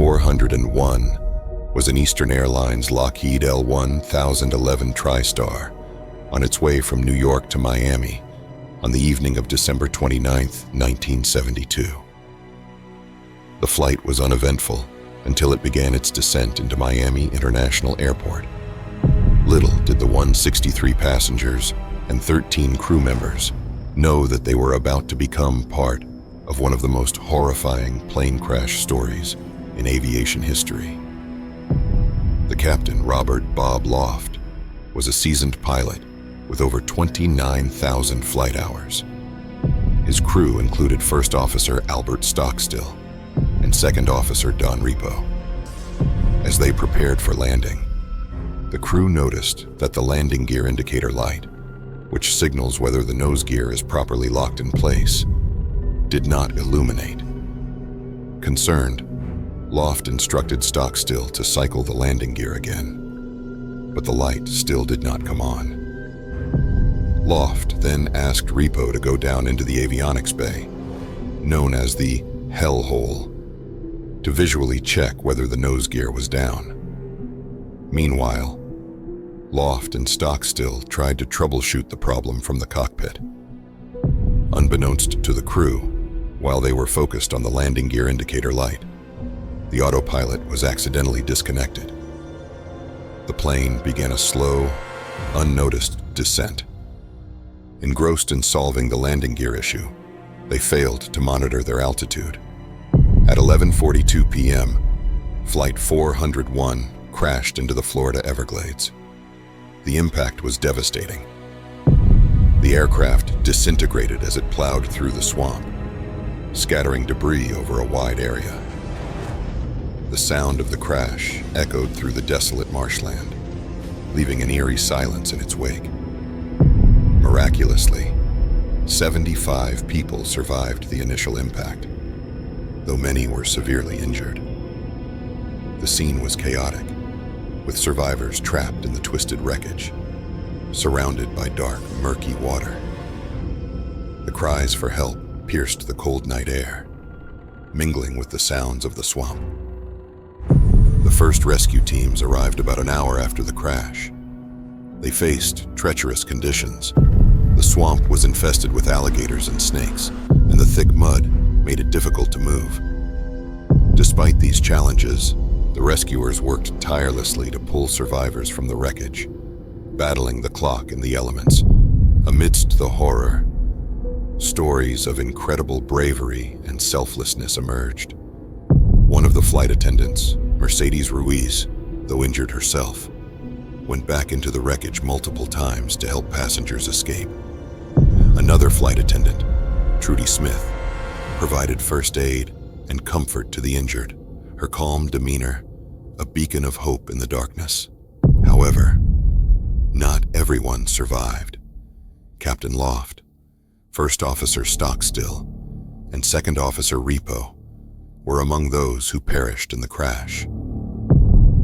401 was an Eastern Airlines Lockheed L-1011 TriStar on its way from New York to Miami on the evening of December 29, 1972. The flight was uneventful until it began its descent into Miami International Airport. Little did the 163 passengers and 13 crew members know that they were about to become part of one of the most horrifying plane crash stories in aviation history. The captain, Robert Bob Loft, was a seasoned pilot with over 29,000 flight hours. His crew included First Officer Albert Stockstill and Second Officer Don Repo. As they prepared for landing, the crew noticed that the landing gear indicator light, which signals whether the nose gear is properly locked in place, did not illuminate. Concerned, Loft instructed Stockstill to cycle the landing gear again, but the light still did not come on. Loft then asked Repo to go down into the avionics bay, known as the hell hole, to visually check whether the nose gear was down. Meanwhile, Loft and Stockstill tried to troubleshoot the problem from the cockpit. Unbeknownst to the crew, while they were focused on the landing gear indicator light, the autopilot was accidentally disconnected. The plane began a slow, unnoticed descent. Engrossed in solving the landing gear issue, they failed to monitor their altitude. At 11:42 p.m., Flight 401 crashed into the Florida Everglades. The impact was devastating. The aircraft disintegrated as it plowed through the swamp, scattering debris over a wide area. The sound of the crash echoed through the desolate marshland, leaving an eerie silence in its wake. Miraculously, 75 people survived the initial impact, though many were severely injured. The scene was chaotic, with survivors trapped in the twisted wreckage, surrounded by dark, murky water. The cries for help pierced the cold night air, mingling with the sounds of the swamp. The first rescue teams arrived about an hour after the crash. They faced treacherous conditions. The swamp was infested with alligators and snakes, and the thick mud made it difficult to move. Despite these challenges, the rescuers worked tirelessly to pull survivors from the wreckage, battling the clock and the elements. Amidst the horror, stories of incredible bravery and selflessness emerged. One of the flight attendants, Mercedes Ruiz, though injured herself, went back into the wreckage multiple times to help passengers escape. Another flight attendant, Trudy Smith, provided first aid and comfort to the injured, her calm demeanor a beacon of hope in the darkness. However, not everyone survived. Captain Loft, First Officer Stockstill, and Second Officer Repo were among those who perished in the crash.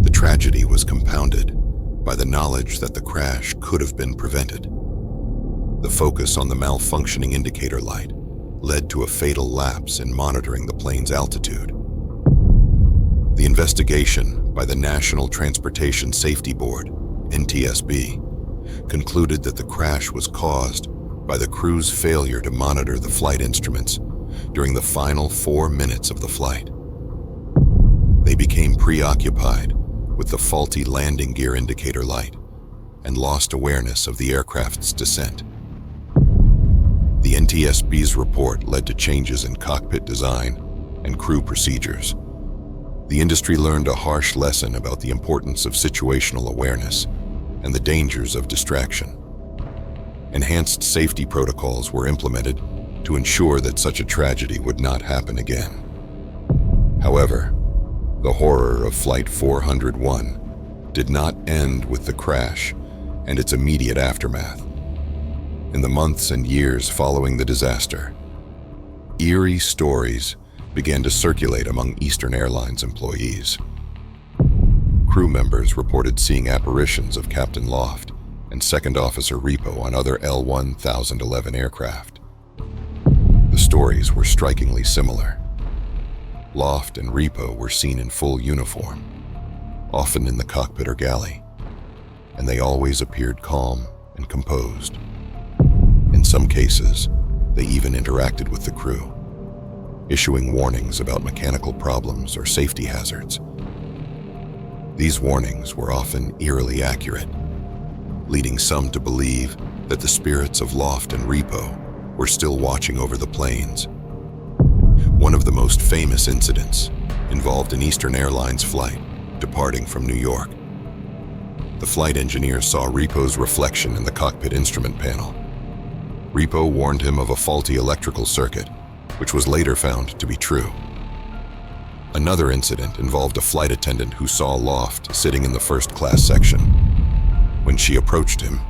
The tragedy was compounded by the knowledge that the crash could have been prevented. The focus on the malfunctioning indicator light led to a fatal lapse in monitoring the plane's altitude. The investigation by the National Transportation Safety Board, NTSB, concluded that the crash was caused by the crew's failure to monitor the flight instruments during the final 4 minutes of the flight. They became preoccupied with the faulty landing gear indicator light and lost awareness of the aircraft's descent. The NTSB's report led to changes in cockpit design and crew procedures. The industry learned a harsh lesson about the importance of situational awareness and the dangers of distraction. Enhanced safety protocols were implemented to ensure that such a tragedy would not happen again. However, the horror of Flight 401 did not end with the crash and its immediate aftermath. In the months and years following the disaster, eerie stories began to circulate among Eastern Airlines employees. Crew members reported seeing apparitions of Captain Loft and Second Officer Repo on other L-1011 aircraft. The stories were strikingly similar. Loft and 𝐸 were seen in full uniform, often in the cockpit or galley, and they always appeared calm and composed. In some cases, they even interacted with the crew, issuing warnings about mechanical problems or safety hazards. These warnings were often eerily accurate, leading some to believe that the spirits of Loft and 𝐸 were still watching over the planes. One of the most famous incidents involved an Eastern Airlines flight departing from New York. The flight engineer saw 𝐸's reflection in the cockpit instrument panel. 𝐸 warned him of a faulty electrical circuit, which was later found to be true. Another incident involved a flight attendant who saw Loft sitting in the first-class section. When she approached him,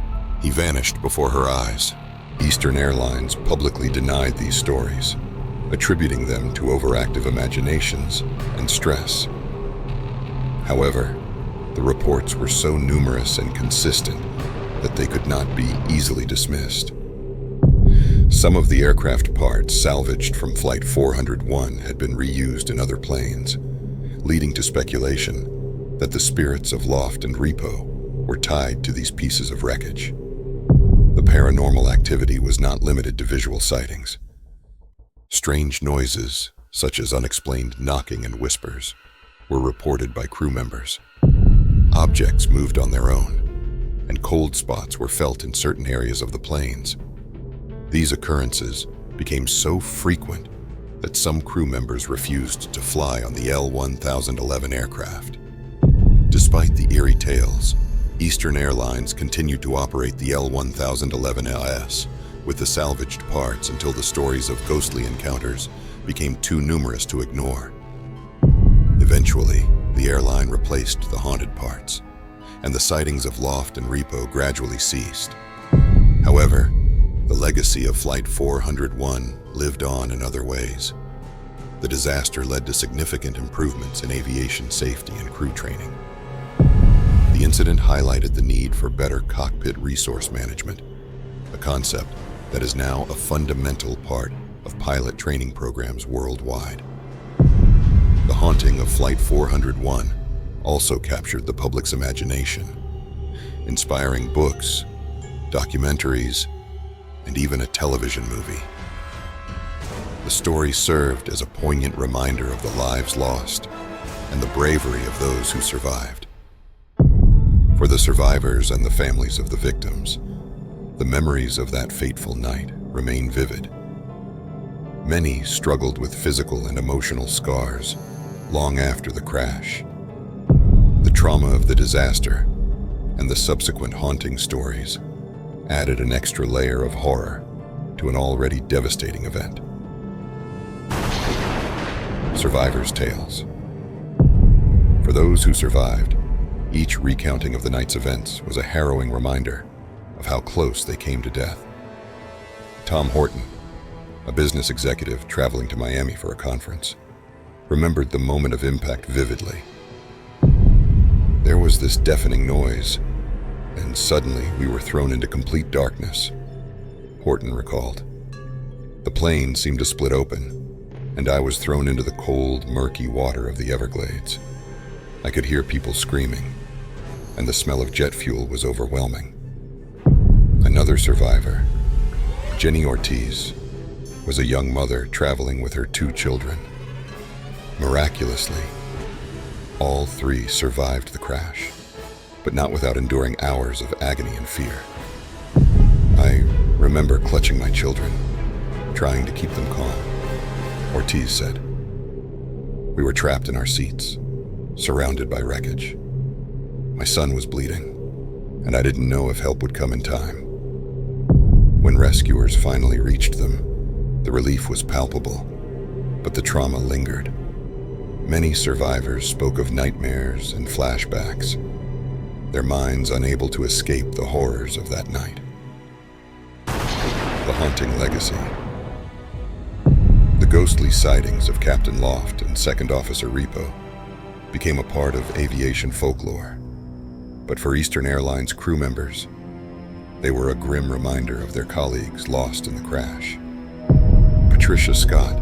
he vanished before her eyes. Eastern Airlines publicly denied these stories, attributing them to overactive imaginations and stress. However, the reports were so numerous and consistent that they could not be easily dismissed. Some of the aircraft parts salvaged from Flight 401 had been reused in other planes, leading to speculation that the spirits of Loft and 𝐸 were tied to these pieces of wreckage. The paranormal activity was not limited to visual sightings. Strange noises, such as unexplained knocking and whispers, were reported by crew members. Objects moved on their own, and cold spots were felt in certain areas of the planes. These occurrences became so frequent that some crew members refused to fly on the L1011 aircraft. Despite the eerie tales, Eastern Airlines continued to operate the L1011 with the salvaged parts until the stories of ghostly encounters became too numerous to ignore. Eventually, the airline replaced the haunted parts, and the sightings of Loft and 𝐸 gradually ceased. However, the legacy of Flight 401 lived on in other ways. The disaster led to significant improvements in aviation safety and crew training. The incident highlighted the need for better cockpit resource management, a concept that is now a fundamental part of pilot training programs worldwide. The haunting of Flight 401 also captured the public's imagination, inspiring books, documentaries, and even a television movie. The story served as a poignant reminder of the lives lost and the bravery of those who survived. For the survivors and the families of the victims, the memories of that fateful night remain vivid. Many struggled with physical and emotional scars long after the crash. The trauma of the disaster and the subsequent haunting stories added an extra layer of horror to an already devastating event. Survivors' tales. For those who survived, each recounting of the night's events was a harrowing reminder of how close they came to death. Tom Horton, a business executive traveling to Miami for a conference, remembered the moment of impact vividly. There was this deafening noise, and suddenly we were thrown into complete darkness, Horton recalled. The plane seemed to split open, and I was thrown into the cold, murky water of the Everglades. I could hear people screaming, and the smell of jet fuel was overwhelming. Another survivor, Jenny Ortiz, was a young mother traveling with her 2 children. Miraculously, all 3 survived the crash, but not without enduring hours of agony and fear. I remember clutching my children, trying to keep them calm, Ortiz said. We were trapped in our seats, surrounded by wreckage. My son was bleeding, and I didn't know if help would come in time. When rescuers finally reached them, the relief was palpable, but the trauma lingered. Many survivors spoke of nightmares and flashbacks, their minds unable to escape the horrors of that night. The haunting legacy. The ghostly sightings of Captain Loft and Second Officer 𝐸 became a part of aviation folklore. But for Eastern Airlines crew members, they were a grim reminder of their colleagues lost in the crash. Patricia Scott,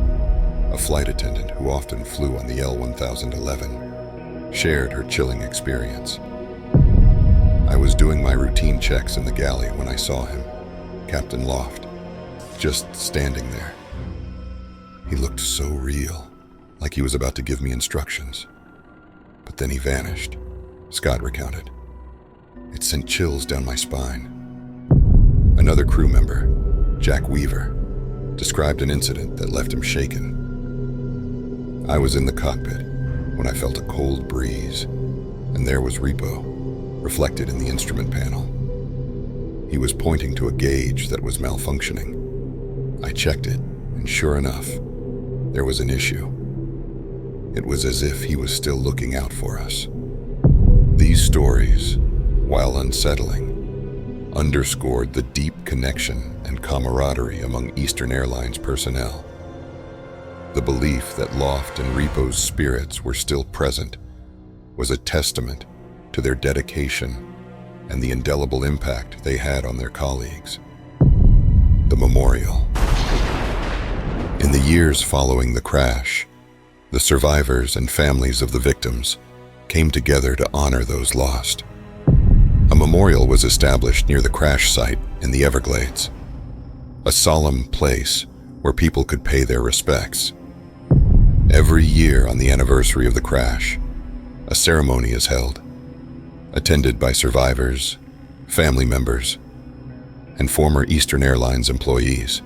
a flight attendant who often flew on the L1011, shared her chilling experience. "I was doing my routine checks in the galley when I saw him, Captain Loft, just standing there. He looked so real, like he was about to give me instructions. But then he vanished," Scott recounted. "It sent chills down my spine." Another crew member, Jack Weaver, described an incident that left him shaken. "I was in the cockpit when I felt a cold breeze, and there was 𝐸𝐸 reflected in the instrument panel. He was pointing to a gauge that was malfunctioning. I checked it, and sure enough, there was an issue. It was as if he was still looking out for us." These stories, while unsettling, underscored the deep connection and camaraderie among Eastern Airlines personnel. The belief that Loft and 𝐸𝐸's spirits were still present was a testament to their dedication and the indelible impact they had on their colleagues. The memorial. In the years following the crash, the survivors and families of the victims came together to honor those lost. A memorial was established near the crash site in the Everglades, a solemn place where people could pay their respects. Every year on the anniversary of the crash, a ceremony is held, attended by survivors, family members, and former Eastern Airlines employees.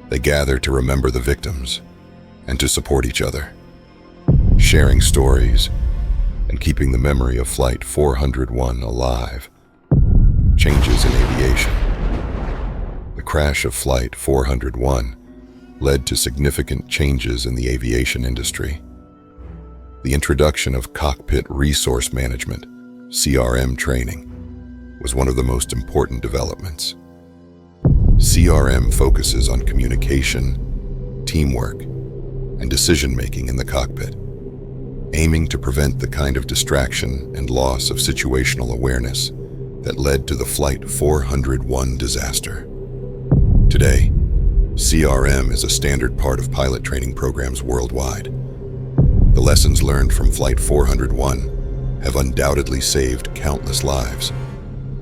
They gather to remember the victims and to support each other, sharing stories and keeping the memory of Flight 401 alive. Changes in aviation. The crash of Flight 401 led to significant changes in the aviation industry. The introduction of cockpit resource management, CRM training, was one of the most important developments. CRM focuses on communication, teamwork, and decision-making in the cockpit, aiming to prevent the kind of distraction and loss of situational awareness that led to the Flight 401 disaster. Today, CRM is a standard part of pilot training programs worldwide. The lessons learned from Flight 401 have undoubtedly saved countless lives,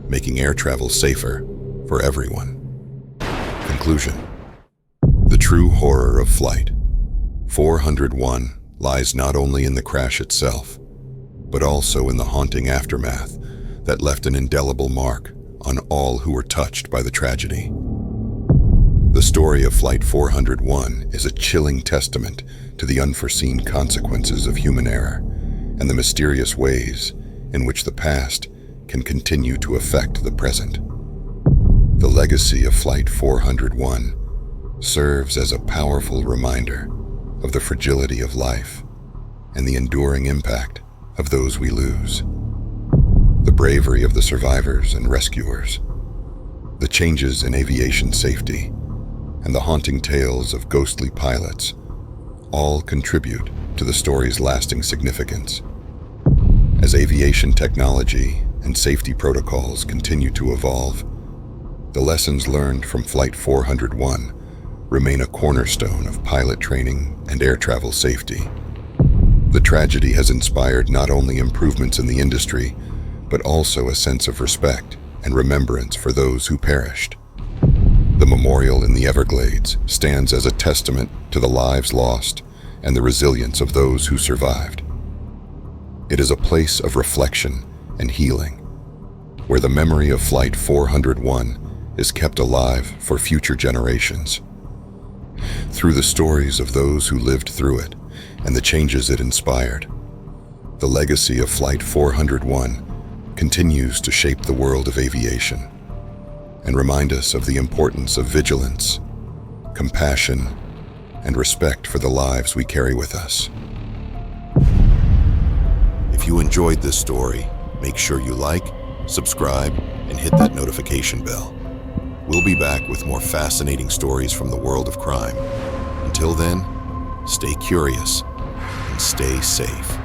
making air travel safer for everyone. Conclusion. The true horror of Flight 401 lies not only in the crash itself, but also in the haunting aftermath that left an indelible mark on all who were touched by the tragedy. The story of Flight 401 is a chilling testament to the unforeseen consequences of human error and the mysterious ways in which the past can continue to affect the present. The legacy of Flight 401 serves as a powerful reminder of the fragility of life and the enduring impact of those we lose. The bravery of the survivors and rescuers, the changes in aviation safety, and the haunting tales of ghostly pilots all contribute to the story's lasting significance. As aviation technology and safety protocols continue to evolve, the lessons learned from Flight 401 remain a cornerstone of pilot training and air travel safety. The tragedy has inspired not only improvements in the industry, but also a sense of respect and remembrance for those who perished. The memorial in the Everglades stands as a testament to the lives lost and the resilience of those who survived. It is a place of reflection and healing, where the memory of Flight 401 is kept alive for future generations. Through the stories of those who lived through it and the changes it inspired, the legacy of Flight 401 continues to shape the world of aviation and remind us of the importance of vigilance, compassion, and respect for the lives we carry with us. If you enjoyed this story, make sure you like, subscribe, and hit that notification bell. We'll be back with more fascinating stories from the world of crime. Until then, stay curious and stay safe.